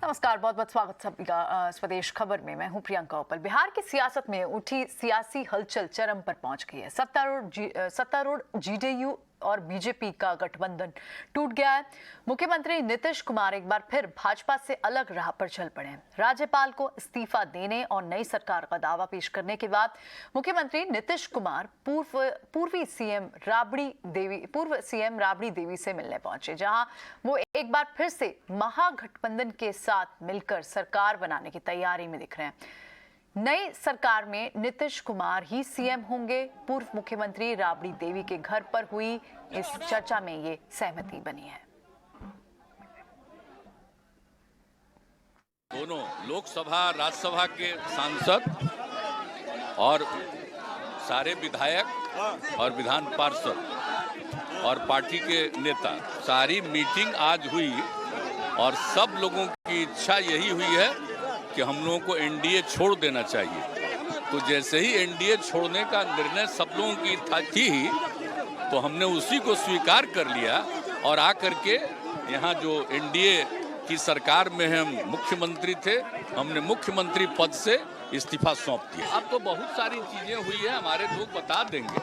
नमस्कार, बहुत बहुत स्वागत सभी का स्वदेश खबर में। मैं हूं प्रियंका उपल। बिहार की सियासत में उठी सियासी हलचल चरम पर पहुंच गई है। सत्तारूढ़ जेडीयू और बीजेपी का गठबंधन टूट गया है। मुख्यमंत्री नीतीश कुमार एक बार फिर भाजपा से अलग राह पर चल पड़े हैं। राज्यपाल को इस्तीफा देने और नई सरकार का दावा पेश करने के बाद मुख्यमंत्री नीतीश कुमार पूर्व सीएम राबड़ी देवी से मिलने पहुंचे, जहां वो एक बार फिर से महागठबंधन के साथ मिलकर सरकार बनाने की तैयारी में दिख रहे हैं। नई सरकार में नीतीश कुमार ही सीएम होंगे। पूर्व मुख्यमंत्री राबड़ी देवी के घर पर हुई इस चर्चा में ये सहमति बनी है। दोनों लोकसभा राज्यसभा के सांसद और सारे विधायक और विधान पार्षद और पार्टी के नेता, सारी मीटिंग आज हुई और सब लोगों की इच्छा यही हुई है कि हम लोगों को एनडीए छोड़ देना चाहिए। तो जैसे ही एनडीए छोड़ने का निर्णय सब लोगों की थी ही, तो हमने उसी को स्वीकार कर लिया और आकर के यहाँ जो एनडीए की सरकार में हम मुख्यमंत्री थे, हमने मुख्यमंत्री पद से इस्तीफा सौंप दिया। अब तो बहुत सारी चीजें हुई है, हमारे लोग बता देंगे।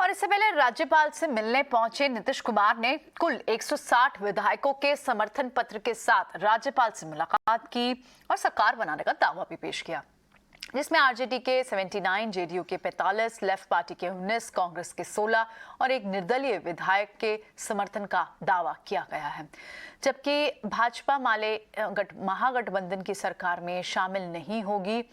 और इससे पहले राज्यपाल से मिलने पहुंचे नीतीश कुमार ने कुल 160 विधायकों के समर्थन पत्र के साथ राज्यपाल से मुलाकात की और सरकार बनाने का दावा भी पेश किया, जिसमें आरजेडी के 79, जेडीयू के 45, लेफ्ट पार्टी के 19, कांग्रेस के 16 और एक निर्दलीय विधायक के समर्थन का दावा किया गया है। जबकि भाजपा महागठबंधन की सरकार में शामिल नहीं होगी,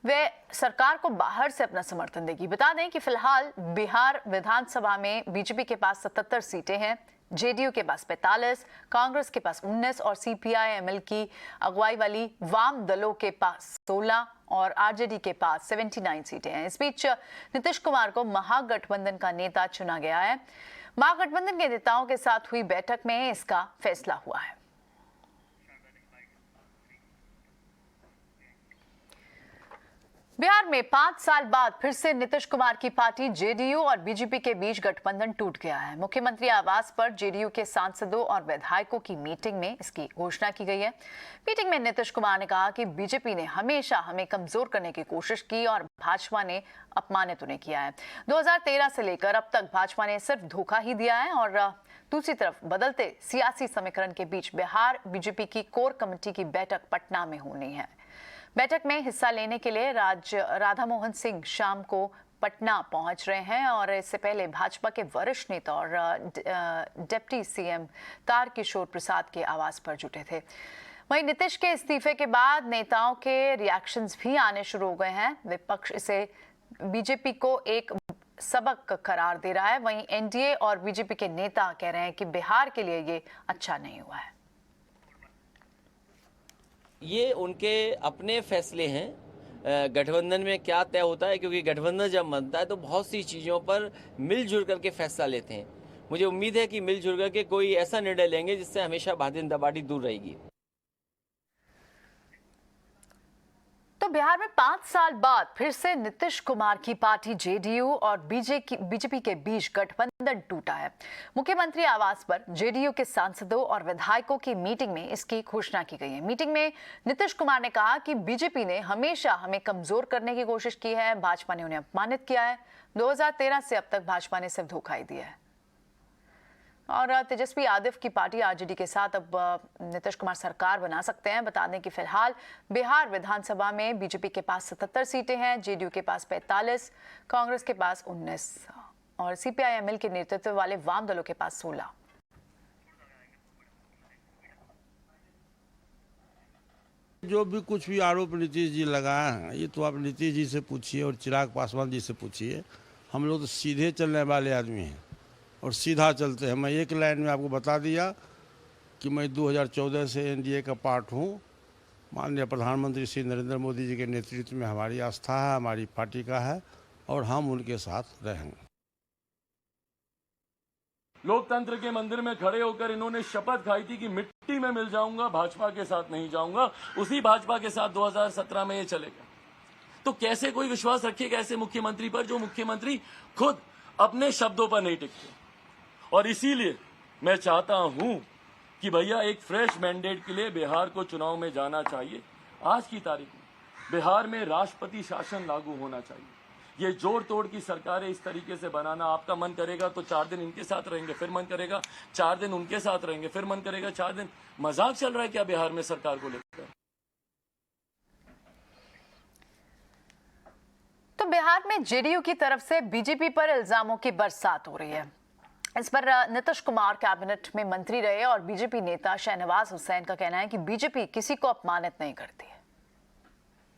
वे सरकार को बाहर से अपना समर्थन देगी। बता दें कि फिलहाल बिहार विधानसभा में बीजेपी के पास 77 सीटें हैं, जेडीयू के पास 45, कांग्रेस के पास 19 और सीपीआई-एमएल की अगुवाई वाली वाम दलों के पास 16 और आरजेडी के पास 79 सीटें हैं। इस बीच नीतीश कुमार को महागठबंधन का नेता चुना गया है। महागठबंधन के नेताओं के साथ हुई बैठक में इसका फैसला हुआ है। बिहार में 5 साल बाद फिर से नीतीश कुमार की पार्टी जेडीयू और बीजेपी के बीच गठबंधन टूट गया है। मुख्यमंत्री आवास पर जेडीयू के सांसदों और विधायकों की मीटिंग में इसकी घोषणा की गई है। मीटिंग में नीतीश कुमार ने कहा कि बीजेपी ने हमेशा हमें कमजोर करने की कोशिश की और भाजपा ने अपमानित उन्हें किया है। 2013 से लेकर अब तक भाजपा ने सिर्फ धोखा ही दिया है। और दूसरी तरफ बदलते सियासी समीकरण के बीच बिहार बीजेपी की कोर कमेटी की बैठक पटना में होनी है। बैठक में हिस्सा लेने के लिए राधा मोहन सिंह शाम को पटना पहुंच रहे हैं और इससे पहले भाजपा के वरिष्ठ नेता और डिप्टी सीएम तारकिशोर प्रसाद के आवास पर जुटे थे। वहीं नीतीश के इस्तीफे के बाद नेताओं के रिएक्शंस भी आने शुरू हो गए हैं। विपक्ष इसे बीजेपी को एक सबक करार दे रहा है। वहीं एनडीए और बीजेपी के नेता कह रहे हैं कि बिहार के लिए ये अच्छा नहीं हुआ है। ये उनके अपने फैसले हैं। गठबंधन में क्या तय होता है, क्योंकि गठबंधन जब बनता है तो बहुत सी चीज़ों पर मिलजुल करके फैसला लेते हैं। मुझे उम्मीद है कि मिलजुल करके कोई ऐसा निर्णय लेंगे जिससे हमेशा भारतीय जनता पार्टी दूर रहेगी। तो बिहार में 5 साल बाद फिर से नीतीश कुमार की पार्टी जेडीयू और बीजेपी के बीच गठबंधन टूटा है। मुख्यमंत्री आवास पर जेडीयू के सांसदों और विधायकों की मीटिंग में इसकी घोषणा की गई है। मीटिंग में नीतीश कुमार ने कहा कि बीजेपी ने हमेशा हमें कमजोर करने की कोशिश की है, भाजपा ने उन्हें अपमानित किया है। 2013 से अब तक भाजपा ने सिर्फ धोखा ही दिया है। और तेजस्वी यादव की पार्टी आरजेडी के साथ अब नीतीश कुमार सरकार बना सकते हैं। बता दें कि फिलहाल बिहार विधानसभा में बीजेपी के पास 77 सीटें हैं, जेडीयू के पास 45, कांग्रेस के पास 19 और सीपीआई-एमएल के नेतृत्व वाले वाम दलों के पास 16। जो भी कुछ भी आरोप नीतीश जी लगाए हैं, ये तो आप नीतीश जी से पूछिए और चिराग पासवान जी से पूछिए। हम लोग तो सीधे चलने वाले आदमी हैं और सीधा चलते हैं। मैं एक लाइन में आपको बता दिया कि मैं 2014 से एनडीए का पार्ट हूँ। माननीय प्रधानमंत्री श्री नरेंद्र मोदी जी के नेतृत्व में हमारी आस्था है, हमारी पार्टी का है और हम उनके साथ रहेंगे। लोकतंत्र के मंदिर में खड़े होकर इन्होंने शपथ खाई थी कि मिट्टी में मिल जाऊंगा, भाजपा के साथ नहीं जाऊंगा। उसी भाजपा के साथ 2017 में ये चलेगा। तो कैसे कोई विश्वास रखेगा ऐसे मुख्यमंत्री पर, जो मुख्यमंत्री खुद अपने शब्दों पर नहीं टिकते। और इसीलिए मैं चाहता हूं कि भैया एक फ्रेश मैंडेट के लिए बिहार को चुनाव में जाना चाहिए। आज की तारीख में बिहार में राष्ट्रपति शासन लागू होना चाहिए। ये जोड़ तोड़ की सरकारें इस तरीके से बनाना, आपका मन करेगा तो 4 दिन इनके साथ रहेंगे, फिर मन करेगा 4 दिन उनके साथ रहेंगे, फिर मन करेगा 4 दिन। मजाक चल रहा है क्या बिहार में सरकार को लेकर? तो बिहार में जेडीयू की तरफ से बीजेपी पर इल्जामों की बरसात हो रही है। इस पर नीतीश कुमार कैबिनेट में मंत्री रहे और बीजेपी नेता शहनवाज हुसैन का कहना है कि बीजेपी किसी को अपमानित नहीं करती है।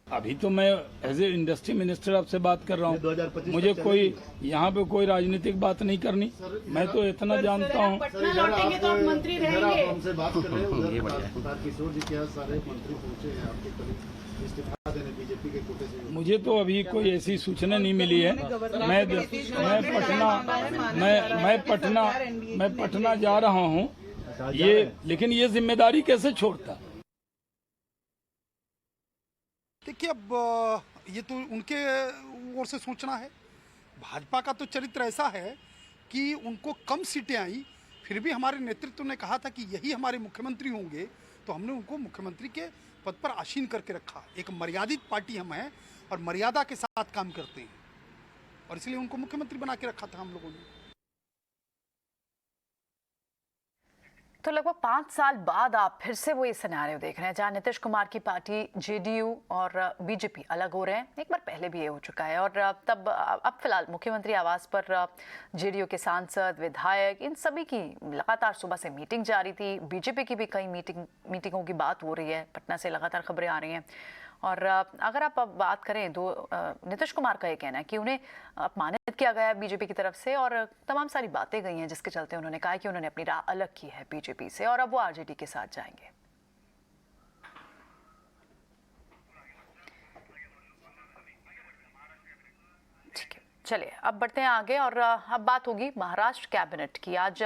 अभी तो मैं एज ए इंडस्ट्री मिनिस्टर आपसे बात कर रहा हूँ, मुझे कोई यहाँ पे कोई राजनीतिक बात नहीं करनी। मैं तो इतना जानता हूँ। पटना लौटेंगे तो आप मंत्री रहेंगे। हमसे बात कर रहे हैं किशोर जी के यहाँ सारे मंत्री पहुंचे हैं आपके करीब इस्तीफा देने बीजेपी के कोटे से। मुझे तो अभी कोई ऐसी सूचना नहीं मिली है। मैं पटना जा रहा हूँ, लेकिन ये जिम्मेदारी कैसे छोड़ता? देखिए, अब ये तो उनके ओर से सोचना है। भाजपा का तो चरित्र ऐसा है कि उनको कम सीटें आई, फिर भी हमारे नेतृत्व ने कहा था कि यही हमारे मुख्यमंत्री होंगे, तो हमने उनको मुख्यमंत्री के पद पर आसीन करके रखा। एक मर्यादित पार्टी हम हैं और मर्यादा के साथ काम करते हैं, और इसलिए उनको मुख्यमंत्री बना के रखा था हम लोगों ने। तो लगभग 5 साल बाद आप फिर से वो ये सिनेरियो देख रहे हैं जहां नीतीश कुमार की पार्टी जेडीयू और बीजेपी अलग हो रहे हैं। एक बार पहले भी ये हो चुका है और अब फिलहाल मुख्यमंत्री आवास पर जेडीयू के सांसद, विधायक, इन सभी की लगातार सुबह से मीटिंग जारी थी। बीजेपी की भी कई मीटिंगों की बात हो रही है, पटना से लगातार खबरें आ रही हैं। और अगर आप अब बात करें तो नीतीश कुमार का ये कहना है कि उन्हें अपमानित किया गया है बीजेपी की तरफ से और तमाम सारी बातें गई हैं, जिसके चलते उन्होंने कहा कि उन्होंने अपनी राह अलग की है बीजेपी से और अब वो आरजेडी के साथ जाएंगे। ठीक है, चलिए अब बढ़ते हैं आगे और अब बात होगी महाराष्ट्र कैबिनेट की। आज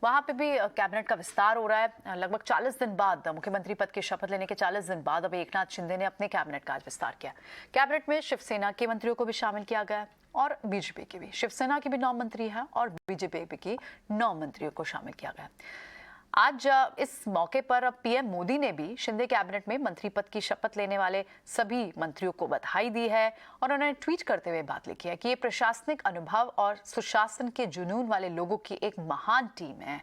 वहां पे भी कैबिनेट का विस्तार हो रहा है। लगभग 40 दिन बाद, मुख्यमंत्री पद की शपथ लेने के 40 दिन बाद अब एकनाथ शिंदे ने अपने कैबिनेट का आज विस्तार किया। कैबिनेट में शिवसेना के मंत्रियों को भी शामिल किया गया और बीजेपी के भी। शिवसेना की भी 9 मंत्री हैं और बीजेपी की 9 मंत्रियों को शामिल किया गया। आज इस मौके पर पीएम मोदी ने भी शिंदे कैबिनेट में मंत्री पद की शपथ लेने वाले सभी मंत्रियों को बधाई दी है और उन्होंने ट्वीट करते हुए बात लिखी है कि ये प्रशासनिक अनुभव और सुशासन के जुनून वाले लोगों की एक महान टीम है।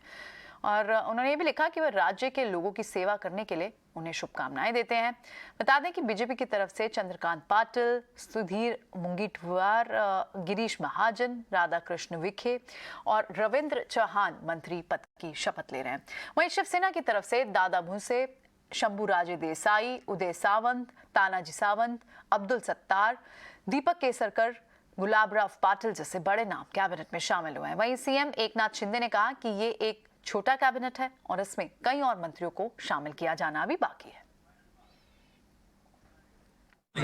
और उन्होंने ये भी लिखा कि वे राज्य के लोगों की सेवा करने के लिए उन्हें शुभकामनाएं देते हैं। बता दें कि बीजेपी की तरफ से चंद्रकांत पाटिल, सुधीर मुंगीटवार, गिरीश महाजन, राधाकृष्ण विखे और रविंद्र चौहान मंत्री पद की शपथ ले रहे हैं। वहीं शिवसेना की तरफ से दादा भूसे, शंभूराजे देसाई, उदय सावंत, तानाजी सावंत, अब्दुल सत्तार, दीपक केसरकर, गुलाबराव पाटिल जैसे बड़े नाम कैबिनेट में शामिल हुए हैं। वहीं सीएम एकनाथ शिंदे ने कहा कि ये एक छोटा कैबिनेट है और इसमें कई और मंत्रियों को शामिल किया जाना भी बाकी है।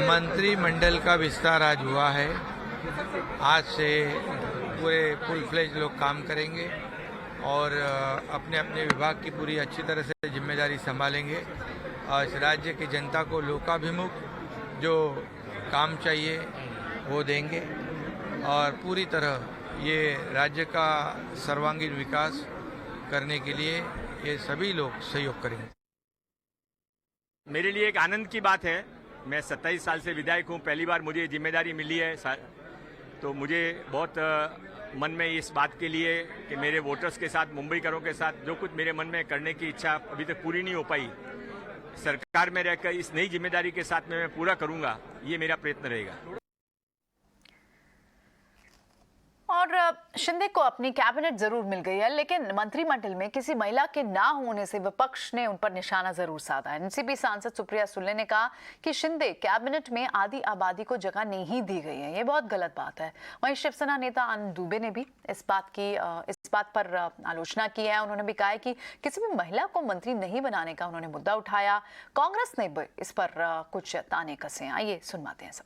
मंत्रिमंडल का विस्तार आज हुआ है। आज से पूरे फुल फ्लेज लोग काम करेंगे और अपने अपने विभाग की पूरी अच्छी तरह से जिम्मेदारी संभालेंगे और इस राज्य की जनता को लोकाभिमुख जो काम चाहिए वो देंगे और पूरी तरह ये राज्य का सर्वांगीण विकास करने के लिए ये सभी लोग सहयोग करेंगे। मेरे लिए एक आनंद की बात है। मैं 27 साल से विधायक हूँ, पहली बार मुझे जिम्मेदारी मिली है, तो मुझे बहुत मन में इस बात के लिए कि मेरे वोटर्स के साथ, मुंबईकरों के साथ जो कुछ मेरे मन में करने की इच्छा अभी तक पूरी नहीं हो पाई, सरकार में रहकर इस नई जिम्मेदारी के साथ में मैं पूरा करूंगा, ये मेरा प्रयत्न रहेगा। और शिंदे को अपनी कैबिनेट जरूर मिल गई है, लेकिन मंत्रिमंडल में किसी महिला के ना होने से विपक्ष ने उन पर निशाना जरूर साधा है। एनसीपी सांसद सुप्रिया सुले ने कहा कि शिंदे कैबिनेट में आधी आबादी को जगह नहीं दी गई है, ये बहुत गलत बात है। वहीं शिवसेना नेता आनंद दुबे ने भी इस बात पर आलोचना की है। उन्होंने भी कहा है कि किसी भी महिला को मंत्री नहीं बनाने का उन्होंने मुद्दा उठाया। कांग्रेस ने भी इस पर कुछ ताने कसे। आइए सुनवाते हैं सब।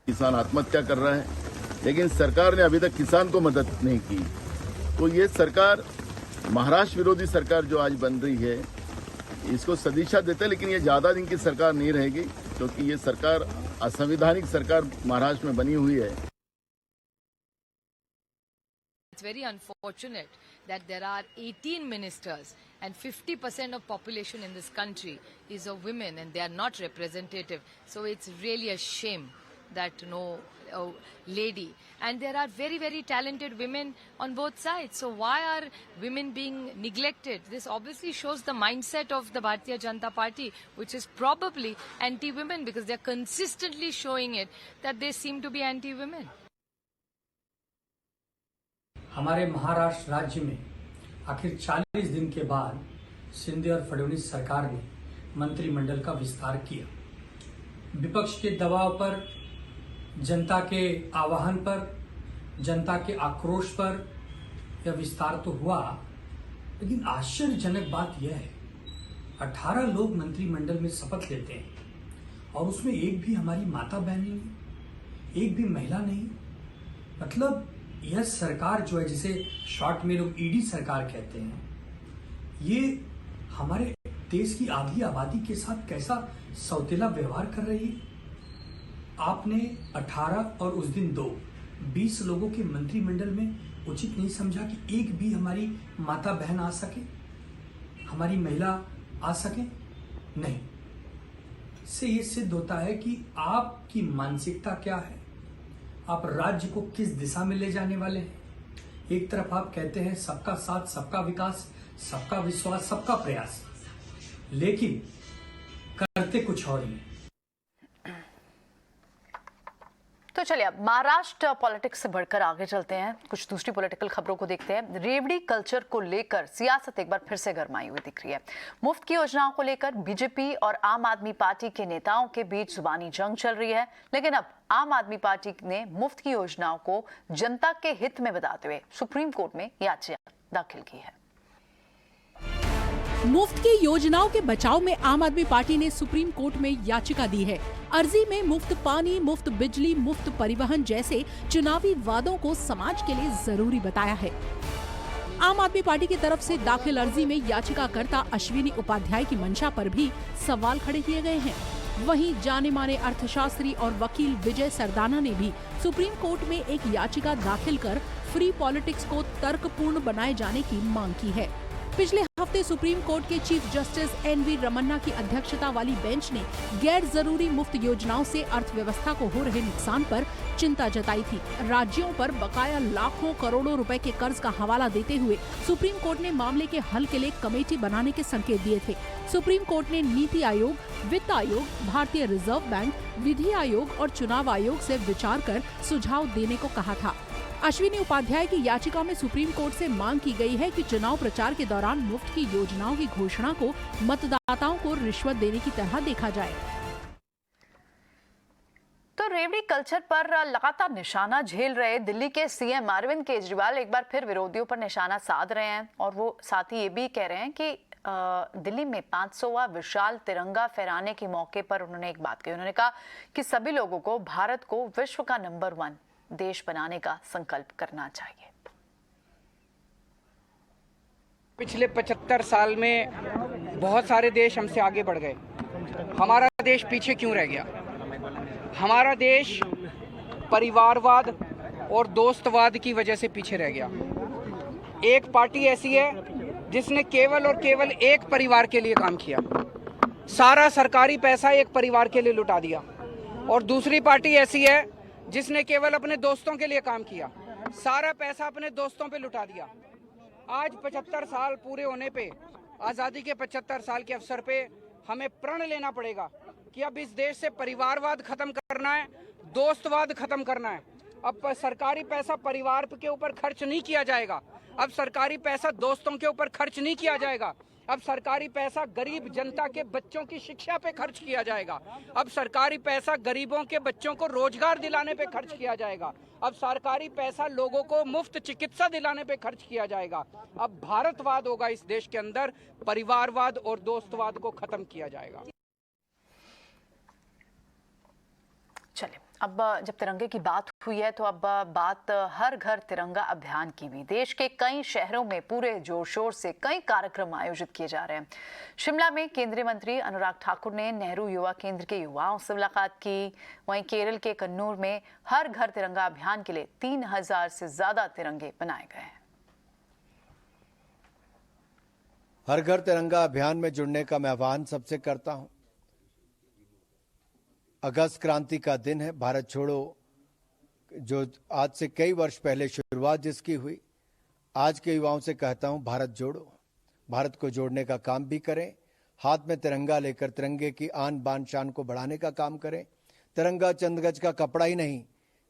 किसान आत्महत्या कर रहा है, लेकिन सरकार ने अभी तक किसान को मदद नहीं की। तो ये सरकार, महाराष्ट्र विरोधी सरकार जो आज बन रही है, इसको सदिशा देते हैं, लेकिन ये ज्यादा दिन की सरकार नहीं रहेगी, क्योंकि ये सरकार असंवैधानिक सरकार महाराष्ट्र में बनी हुई है। very unfortunate that there are 18 ministers and 50% of population in this country is of women and they are not representative. So it's really a shame that no lady, and there are very, very talented women on both sides. So why are women being neglected? This obviously shows the mindset of the Bharatiya Janata Party, which is probably anti-women, because they're consistently showing it that they seem to be anti-women. हमारे महाराष्ट्र राज्य में आखिर 40 दिन के बाद शिंदे और फडणवीस सरकार ने मंत्रिमंडल का विस्तार किया। विपक्ष के दबाव पर, जनता के आह्वान पर, जनता के आक्रोश पर यह विस्तार तो हुआ, लेकिन आश्चर्यजनक बात यह है 18 लोग मंत्रिमंडल में शपथ लेते हैं और उसमें एक भी हमारी माता बहन नहीं, एक भी महिला नहीं। मतलब यह सरकार जो है, जिसे शॉर्ट में लोग ईडी सरकार कहते हैं, ये हमारे देश की आधी आबादी के साथ कैसा सौतेला व्यवहार कर रही है। आपने 18 और उस दिन 20 लोगों के मंत्रिमंडल में उचित नहीं समझा कि एक भी हमारी माता बहन आ सके, हमारी महिला आ सके? नहीं। इससे ये सिद्ध होता है कि आपकी मानसिकता क्या है, आप राज्य को किस दिशा में ले जाने वाले हैं। एक तरफ आप कहते हैं सबका साथ, सबका विकास, सबका विश्वास, सबका प्रयास, लेकिन करते कुछ और ही। तो चलिए अब महाराष्ट्र पॉलिटिक्स से बढ़कर आगे चलते हैं, कुछ दूसरी पॉलिटिकल खबरों को देखते हैं। रेवड़ी कल्चर को लेकर सियासत एक बार फिर से गरमाई हुई दिख रही है। मुफ्त की योजनाओं को लेकर बीजेपी और आम आदमी पार्टी के नेताओं के बीच जुबानी जंग चल रही है, लेकिन अब आम आदमी पार्टी ने मुफ्त की योजनाओं को जनता के हित में बताते हुए सुप्रीम कोर्ट में याचिका दाखिल की है। मुफ्त की योजनाओं के बचाव में आम आदमी पार्टी ने सुप्रीम कोर्ट में याचिका दी है। अर्जी में मुफ्त पानी, मुफ्त बिजली, मुफ्त परिवहन जैसे चुनावी वादों को समाज के लिए जरूरी बताया है। आम आदमी पार्टी की तरफ से दाखिल अर्जी में याचिकाकर्ता अश्विनी उपाध्याय की मंशा पर भी सवाल खड़े किए गए हैं। वहीं जाने माने अर्थशास्त्री और वकील विजय सरदाना ने भी सुप्रीम कोर्ट में एक याचिका दाखिल कर फ्री पॉलिटिक्स को तर्कपूर्ण बनाए जाने की मांग की है। पिछले हफ्ते सुप्रीम कोर्ट के चीफ जस्टिस एन.वी. रमन्ना की अध्यक्षता वाली बेंच ने गैर जरूरी मुफ्त योजनाओं से अर्थव्यवस्था को हो रहे नुकसान पर चिंता जताई थी। राज्यों पर बकाया लाखों करोड़ों रुपए के कर्ज का हवाला देते हुए सुप्रीम कोर्ट ने मामले के हल के लिए कमेटी बनाने के संकेत दिए थे। सुप्रीम कोर्ट ने नीति आयोग, वित्त आयोग, भारतीय रिजर्व बैंक, विधि आयोग और चुनाव आयोग से विचार कर सुझाव देने को कहा था। अश्विनी उपाध्याय की याचिका में सुप्रीम कोर्ट से मांग की गई है कि चुनाव प्रचार के दौरान मुफ्त की योजनाओं की घोषणा को मतदाताओं को रिश्वत देने की तरह देखा जाए। तो रेवड़ी कल्चर पर लगातार निशाना झेल रहे दिल्ली के सीएम अरविंद केजरीवाल एक बार फिर विरोधियों पर निशाना साध रहे हैं और वो साथ ही ये भी कह रहे हैं कि दिल्ली में 500वां विशाल तिरंगा फहराने के मौके पर उन्होंने एक बात कही। उन्होंने कहा कि सभी लोगों को भारत को विश्व का नंबर 1 देश बनाने का संकल्प करना चाहिए। पिछले 75 साल में बहुत सारे देश हमसे आगे बढ़ गए, हमारा देश पीछे क्यों रह गया? हमारा देश परिवारवाद और दोस्तवाद की वजह से पीछे रह गया। एक पार्टी ऐसी है जिसने केवल और केवल एक परिवार के लिए काम किया, सारा सरकारी पैसा एक परिवार के लिए लुटा दिया, और दूसरी पार्टी ऐसी है जिसने केवल अपने दोस्तों के लिए काम किया, सारा पैसा अपने दोस्तों पे लुटा दिया। आज 75 साल पूरे होने पे, आज़ादी के 75 साल के अवसर पे हमें प्रण लेना पड़ेगा कि अब इस देश से परिवारवाद खत्म करना है, दोस्तवाद खत्म करना है। अब सरकारी पैसा परिवार के ऊपर खर्च नहीं किया जाएगा, अब सरकारी पैसा दोस्तों के ऊपर खर्च नहीं किया जाएगा, अब सरकारी पैसा गरीब जनता के बच्चों की शिक्षा पे खर्च किया जाएगा, अब सरकारी पैसा गरीबों के बच्चों को रोजगार दिलाने पे खर्च किया जाएगा, अब सरकारी पैसा लोगों को मुफ्त चिकित्सा दिलाने पे खर्च किया जाएगा। अब भारतवाद होगा इस देश के अंदर, परिवारवाद और दोस्तवाद को खत्म किया जाएगा। चलिए अब जब तिरंगे की बात हुई है तो अब बात हर घर तिरंगा अभियान की भी। देश के कई शहरों में पूरे जोर शोर से कई कार्यक्रम आयोजित किए जा रहे हैं। शिमला में केंद्रीय मंत्री अनुराग ठाकुर ने नेहरू युवा केंद्र के युवाओं से मुलाकात की। वहीं केरल के कन्नूर में हर घर तिरंगा अभियान के लिए 3000 से ज्यादा तिरंगे बनाए गए हैं। हर घर तिरंगा अभियान में जुड़ने का मैं आह्वान सबसे करता हूं। अगस्त क्रांति का दिन है, भारत छोड़ो जो आज से कई वर्ष पहले शुरुआत जिसकी हुई। आज के युवाओं से कहता हूं, भारत जोड़ो, भारत को जोड़ने का काम भी करें। हाथ में तिरंगा लेकर तिरंगे की आन बान शान को बढ़ाने का काम करें। तिरंगा चंद गज का कपड़ा ही नहीं,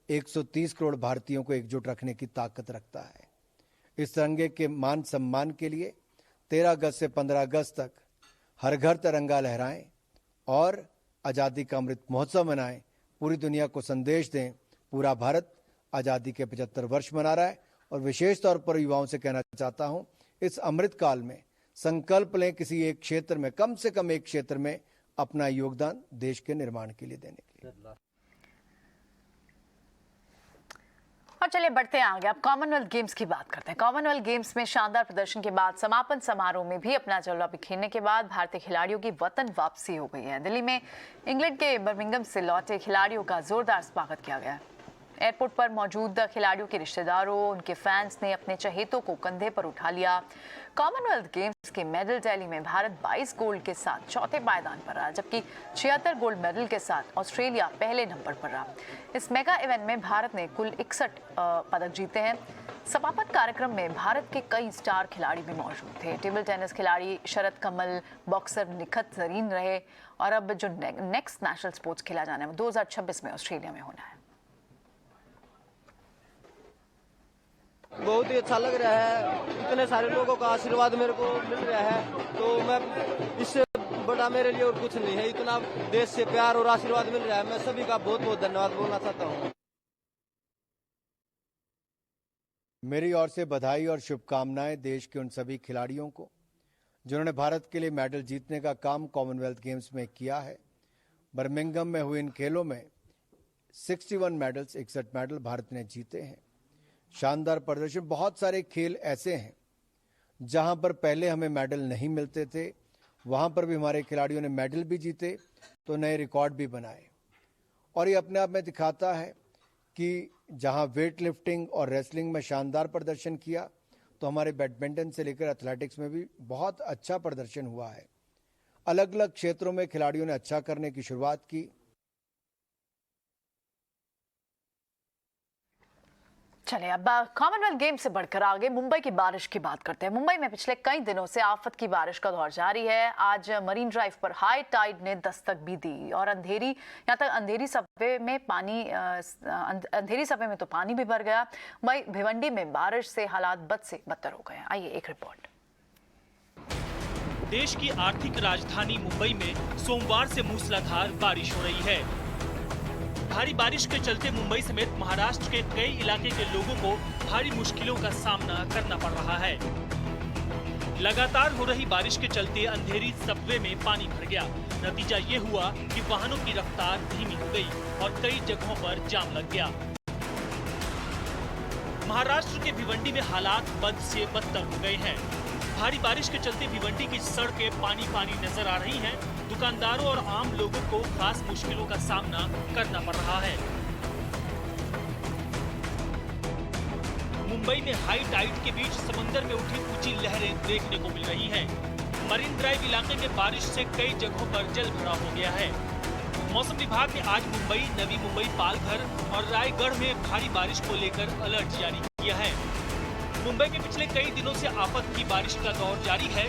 130 करोड़ भारतीयों को एकजुट रखने की ताकत रखता है। इस तिरंगे के मान सम्मान के लिए 13 अगस्त से 15 अगस्त तक हर घर तिरंगा लहराएं और आज़ादी का अमृत महोत्सव मनाएं। पूरी दुनिया को संदेश दें, पूरा भारत आज़ादी के 75 वर्ष मना रहा है। और विशेष तौर पर युवाओं से कहना चाहता हूं, इस अमृत काल में संकल्प लें किसी एक क्षेत्र में, कम से कम एक क्षेत्र में अपना योगदान देश के निर्माण के लिए देने के लिए। और चलिए बढ़ते हैं आगे। अब कॉमनवेल्थ गेम्स की बात करते हैं। कॉमनवेल्थ गेम्स में शानदार प्रदर्शन के बाद समापन समारोह में भी अपना जलवा बिखेरने के बाद भारतीय खिलाड़ियों की वतन वापसी हो गई है। दिल्ली में इंग्लैंड के बर्मिंघम से लौटे खिलाड़ियों का जोरदार स्वागत किया गया। एयरपोर्ट पर मौजूद खिलाड़ियों के रिश्तेदारों, उनके फैंस ने अपने चहेतों को कंधे पर उठा लिया। कॉमनवेल्थ गेम्स के मेडल टैली में भारत 22 गोल्ड के साथ चौथे पायदान पर रहा, जबकि 76 गोल्ड मेडल के साथ ऑस्ट्रेलिया पहले नंबर पर रहा। इस मेगा इवेंट में भारत ने कुल 61 पदक जीते हैं। समापन कार्यक्रम में भारत के कई स्टार खिलाड़ी भी मौजूद थे। टेबल टेनिस खिलाड़ी शरद कमल, बॉक्सर निखत जरीन रहे। और अब जो नेक्स्ट नेशनल स्पोर्ट्स खेला जाना है वो 2026 में ऑस्ट्रेलिया में होना है। बहुत ही अच्छा लग रहा है, इतने सारे लोगों का आशीर्वाद मेरे को मिल रहा है, तो मैं इससे बड़ा मेरे लिए और कुछ नहीं है। इतना देश से प्यार और आशीर्वाद मिल रहा है, मैं सभी का बहुत बहुत धन्यवाद बोलना चाहता हूँ। मेरी ओर से बधाई और शुभकामनाएं देश के उन सभी खिलाड़ियों को जिन्होंने भारत के लिए मेडल जीतने का काम कॉमनवेल्थ गेम्स में किया है। बर्मिंघम में हुए इन खेलों में 61 मेडल्स, 61 मेडल भारत ने जीते हैं। शानदार प्रदर्शन। बहुत सारे खेल ऐसे हैं जहां पर पहले हमें मेडल नहीं मिलते थे, वहां पर भी हमारे खिलाड़ियों ने मेडल भी जीते, तो नए रिकॉर्ड भी बनाए। और ये अपने आप में दिखाता है कि जहां वेट लिफ्टिंग और रेसलिंग में शानदार प्रदर्शन किया, तो हमारे बैडमिंटन से लेकर एथलेटिक्स में भी बहुत अच्छा प्रदर्शन हुआ है। अलग अलग क्षेत्रों में खिलाड़ियों ने अच्छा करने की शुरुआत की। चलिए अब कॉमनवेल्थ गेम से बढ़कर आगे मुंबई की बारिश की बात करते हैं। मुंबई में पिछले कई दिनों से आफत की बारिश का दौर जारी है। आज मरीन ड्राइव पर हाई टाइड ने दस्तक भी दी और अंधेरी सबवे में तो पानी भी भर गया। वहीं भिवंडी में बारिश से हालात बद से बदतर हो गए। आइए एक रिपोर्ट। देश की आर्थिक राजधानी मुंबई में सोमवार से मूसलाधार बारिश हो रही है। भारी बारिश के चलते मुंबई समेत महाराष्ट्र के कई इलाके के लोगों को भारी मुश्किलों का सामना करना पड़ रहा है। लगातार हो रही बारिश के चलते अंधेरी सबवे में पानी भर गया। नतीजा ये हुआ कि वाहनों की रफ्तार धीमी हो गई और कई जगहों पर जाम लग गया। महाराष्ट्र के भिवंडी में हालात बद से बदतर हो गए हैं। भारी बारिश के चलते भिवंडी की सड़कें पानी पानी नजर आ रही हैं। दुकानदारों और आम लोगों को खास मुश्किलों का सामना करना पड़ रहा है। मुंबई में हाई टाइड के बीच समंदर में उठी ऊंची लहरें देखने को मिल रही हैं। मरीन ड्राइव इलाके में बारिश से कई जगहों पर जल भराव हो गया है। मौसम विभाग ने आज मुंबई, नवी मुंबई, पालघर और रायगढ़ में भारी बारिश को लेकर अलर्ट जारी किया है। मुंबई में पिछले कई दिनों से आफत की बारिश का दौर जारी है।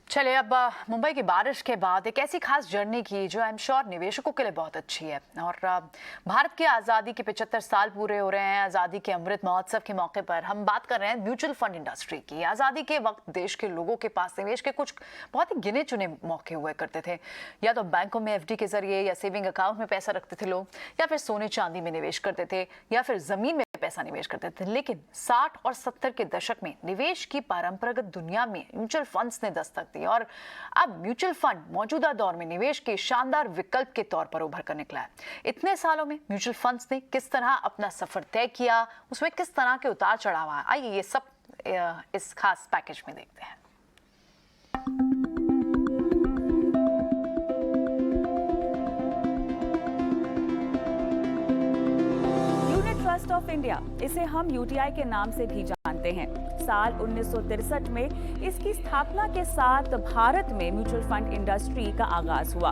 चलिए अब मुंबई की बारिश के बाद एक ऐसी खास जर्नी की जो आई एम श्योर निवेशकों के लिए बहुत अच्छी है। और भारत की आज़ादी के 75 साल पूरे हो रहे हैं। आज़ादी के अमृत महोत्सव के मौके पर हम बात कर रहे हैं म्यूचुअल फंड इंडस्ट्री की। आज़ादी के वक्त देश के लोगों के पास निवेश के कुछ बहुत ही गिने चुने मौके हुए करते थे। या तो बैंकों में FD के जरिए या सेविंग अकाउंट में पैसा रखते थे लोग, या फिर सोने चांदी में निवेश करते थे, या फिर जमीन में पैसा निवेश करते थे। लेकिन 60 और 70 के दशक में निवेश की परंपरागत दुनिया में म्यूचुअल फंड्स ने दस्तक दी। थी और अब म्यूचुअल फंड मौजूदा दौर में निवेश के शानदार विकल्प के तौर पर उभर कर निकला है। इतने सालों में म्यूचुअल फंड्स ने किस तरह अपना सफर तय किया, उसमें किस तरह के उतार चढ़ाव आए, आइए ये सब इस खास पैकेज में देखते हैं। ट्रस्ट ऑफ इंडिया, इसे हम यूटीआई के नाम से भी जानते हैं। साल 1963 में इसकी स्थापना के साथ भारत में म्यूचुअल फंड इंडस्ट्री का आगाज हुआ।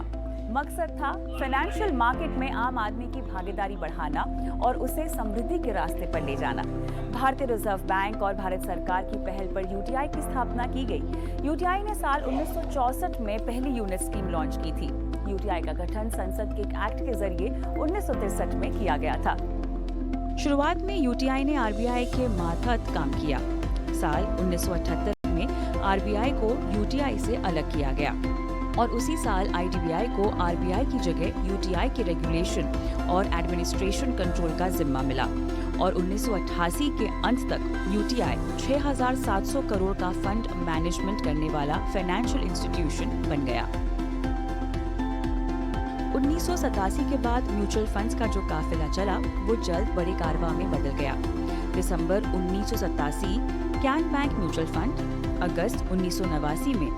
मकसद था फाइनेंशियल मार्केट में आम आदमी की भागीदारी बढ़ाना और उसे समृद्धि के रास्ते पर ले जाना। भारतीय रिजर्व बैंक और भारत सरकार की पहल पर यूटीआई की स्थापना की गई। यूटीआई ने साल 1964 में पहली यूनिट स्कीम लॉन्च की थी। यूटीआई का गठन संसद के एक एक्ट के जरिए 1963 में किया गया था। शुरुआत में यूटीआई ने आरबीआई के मातहत काम किया। साल 1978 में आरबीआई को यूटीआई से अलग किया गया और उसी साल आईडीबीआई को आरबीआई की जगह यूटीआई के रेगुलेशन और एडमिनिस्ट्रेशन कंट्रोल का जिम्मा मिला और 1988 के अंत तक यूटीआई 6,700 करोड़ का फंड मैनेजमेंट करने वाला फाइनेंशियल इंस्टीट्यूशन बन गया। 1987 के बाद म्यूचुअल फंड्स का जो काफिला चला वो जल्द बड़े कारवां में बदल गया। दिसंबर 1987 कैन बैंक म्यूचुअल फंड, अगस्त 1989 में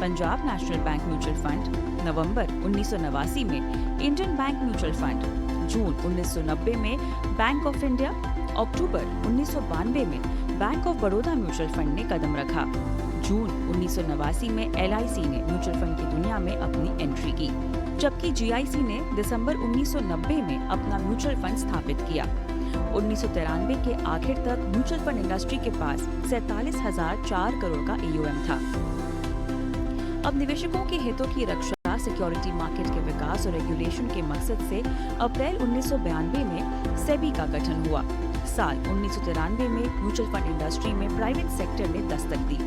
Punjab national bank mutual fund, नवंबर 1989 में इंडियन बैंक म्यूचुअल फंड, जून 1990 में बैंक ऑफ इंडिया, अक्टूबर 1992 में bank of Baroda mutual fund ने कदम रखा। जून 1989 में एलआईसी ने म्यूचुअल फंड की दुनिया में अपनी एंट्री की, जबकि जीआईसी ने दिसंबर 1990 में अपना म्यूचुअल फंड स्थापित किया। 1993 के आखिर तक म्यूचुअल फंड इंडस्ट्री के पास 47,004 करोड़ का AUM था। अब निवेशकों के हितों की रक्षा, सिक्योरिटी मार्केट के विकास और रेगुलेशन के मकसद से अप्रैल 1992 में सेबी का गठन हुआ। साल 1993 में म्यूचुअल फंड इंडस्ट्री में प्राइवेट सेक्टर ने दस्तक दी।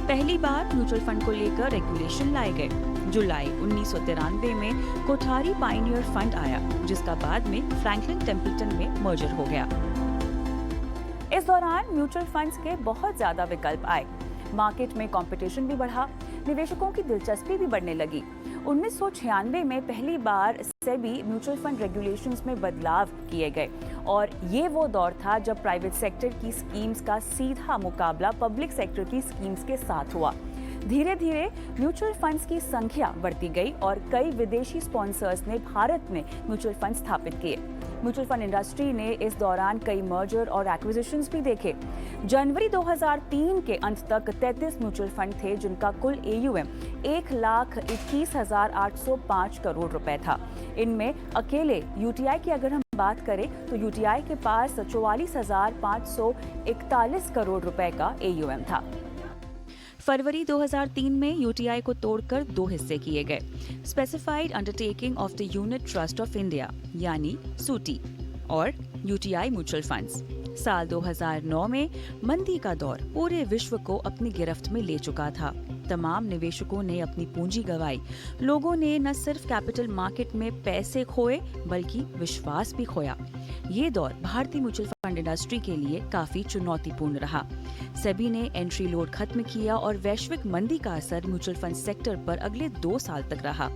पहली बार म्यूचुअल फंड को लेकर रेगुलेशन लाए गए। जुलाई 1993 में कोठारी पायनियर फंड आया, जिसका बाद में फ्रैंकलिन टेम्पल्टन में मर्जर हो गया। इस दौरान म्यूचुअल फंड्स के बहुत ज्यादा विकल्प आए। मार्केट में कंपटीशन भी बढ़ा, निवेशकों की दिलचस्पी भी बढ़ने लगी। 1996 में पहली बार सेबी म्यूचुअल फंड रेगुलेशंस में बदलाव किए गए और ये वो दौर था जब प्राइवेट सेक्टर की स्कीम्स का सीधा मुकाबला पब्लिक सेक्टर की स्कीम्स के साथ हुआ। धीरे धीरे म्यूचुअल फंड्स की संख्या बढ़ती गई और कई विदेशी स्पॉन्सर्स ने भारत में म्यूचुअल फंड स्थापित किए। म्यूचुअल फंड इंडस्ट्री ने इस दौरान कई मर्जर और एक्विजिशंस भी देखे। जनवरी 2003 के अंत तक 33 म्यूचुअल फंड थे, जिनका कुल AUM 1,21,805 करोड़ रुपए था। इनमें अकेले यूटीआई की अगर हम बात करें तो यूटीआई के पास 44,541 करोड़ रुपए का AUM था। फरवरी 2003 में यूटीआई को तोड़कर दो हिस्से किए गए, specified undertaking of the unit trust of India यानी सूटी और यूटीआई म्यूचुअल फंड्स। साल 2009 में मंदी का दौर पूरे विश्व को अपनी गिरफ्त में ले चुका था। तमाम निवेशकों ने अपनी पूंजी गंवाई। लोगों ने न सिर्फ कैपिटल मार्केट में पैसे खोए बल्कि विश्वास भी खोया। ये दौर भारतीय म्यूचुअल फंड इंडस्ट्री के लिए काफी चुनौतीपूर्ण रहा। सेबी ने एंट्री लोड खत्म किया और वैश्विक मंदी का असर म्यूचुअल फंड सेक्टर पर अगले 2 साल तक रहा।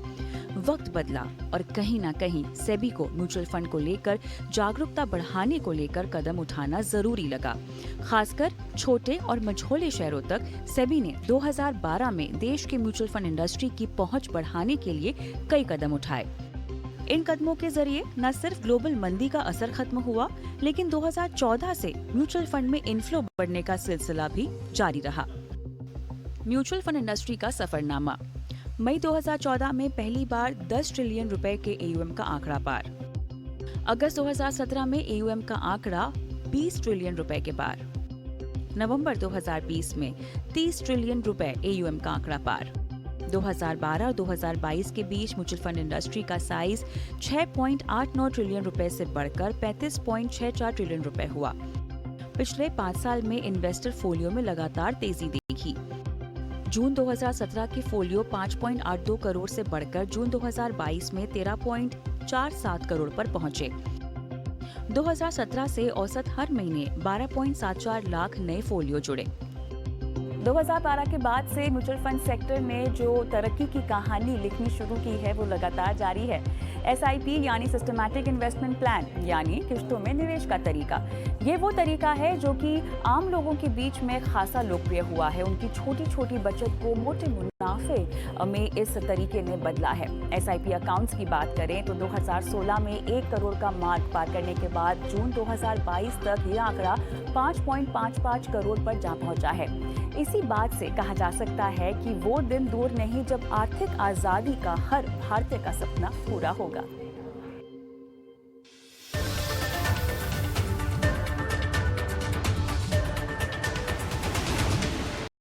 वक्त बदला और कहीं ना कहीं सेबी को म्यूचुअल फंड को लेकर जागरूकता बढ़ाने को लेकर कदम उठाना जरूरी लगा। खासकर छोटे और मझोले शहरों तक सेबी ने 2012 में देश के म्यूचुअल फंड इंडस्ट्री की पहुंच बढ़ाने के लिए कई कदम उठाए। इन कदमों के जरिए न सिर्फ ग्लोबल मंदी का असर खत्म हुआ, लेकिन 2014 से म्यूचुअल फंड में इनफ्लो बढ़ने का सिलसिला भी जारी रहा। म्यूचुअल फंड इंडस्ट्री का सफरनामा। मई 2014 में पहली बार 10 ट्रिलियन रुपए के AUM का आंकड़ा पार। अगस्त 2017 में AUM का आंकड़ा 20 ट्रिलियन रुपए के पार। नवंबर 2020 में 30 ट्रिलियन रुपए AUM का आंकड़ा पार। 2012 और 2022 के बीच म्यूचुअल फंड इंडस्ट्री का साइज 6.89 ट्रिलियन रुपए से बढ़कर 35.64 ट्रिलियन रुपए हुआ। पिछले 5 साल में इन्वेस्टर फोलियो में लगातार तेजी देखी। जून 2017 के फोलियो 5.82 करोड़ से बढ़कर जून 2022 में 13.47 करोड़ पर पहुंचे। 2017 से औसत हर महीने 12.74 लाख नए फोलियो जुड़े। 2012 के बाद से म्यूचुअल फंड सेक्टर में जो तरक्की की कहानी लिखनी शुरू की है वो लगातार जारी है। SIP यानी सिस्टमैटिक इन्वेस्टमेंट प्लान यानी किश्तों में निवेश का तरीका, ये वो तरीका है जो कि आम लोगों के बीच में खासा लोकप्रिय हुआ है। उनकी छोटी छोटी बचत को मोटे मुनाफे में इस तरीके ने बदला है। SIP अकाउंट्स की बात करें तो 2016 में 1 करोड़ का मार्क पार करने के बाद जून 2022 तक ये आंकड़ा 5.55 करोड़ पर जा पहुंचा है। इसी बात से कहा जा सकता है कि वो दिन दूर नहीं जब आर्थिक आजादी का हर भारतीय का सपना पूरा होगा।